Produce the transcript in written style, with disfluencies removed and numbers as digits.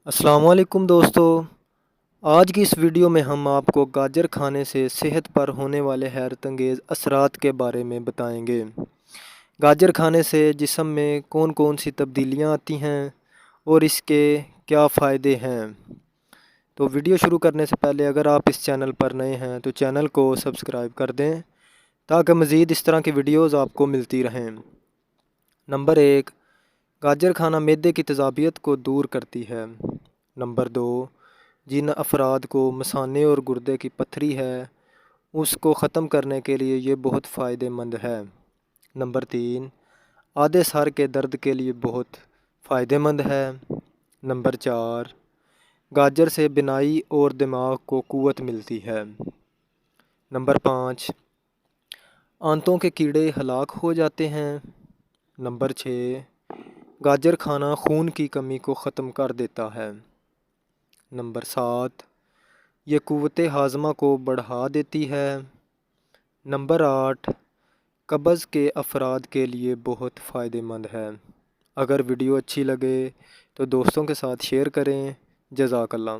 अस्सलाम वालेकुम दोस्तों। आज की इस वीडियो में हम आपको गाजर खाने से सेहत पर होने वाले हैरत अंगेज़ असरात के बारे में बताएंगे। गाजर खाने से जिस्म में कौन कौन सी तब्दीलियां आती हैं और इसके क्या फ़ायदे हैं। तो वीडियो शुरू करने से पहले अगर आप इस चैनल पर नए हैं तो चैनल को सब्सक्राइब कर दें ताकि मज़ीद इस तरह की वीडियोज़ आपको मिलती रहें। नंबर 1, गाजर खाना मैदे की तेज़ाबियत को दूर करती है। नंबर 2, जिन अफराद को मसाने और गुर्दे की पथरी है उसको ख़त्म करने के लिए ये बहुत फ़ायदेमंद है। नंबर 3, आधे सर के दर्द के लिए बहुत फ़ायदेमंद है। नंबर 4, गाजर से बिनाई और दिमाग को क़ुव्वत मिलती है। नंबर 5, आंतों के कीड़े हलाक हो जाते हैं। नंबर 6, गाजर खाना खून की कमी को ख़त्म कर देता है। नंबर 7, ये क़ुव्वते हाज़मा को बढ़ा देती है। नंबर 8, कब्ज़ के अफराद के लिए बहुत फ़ायदेमंद है। अगर वीडियो अच्छी लगे तो दोस्तों के साथ शेयर करें। जज़ाकल्लाह।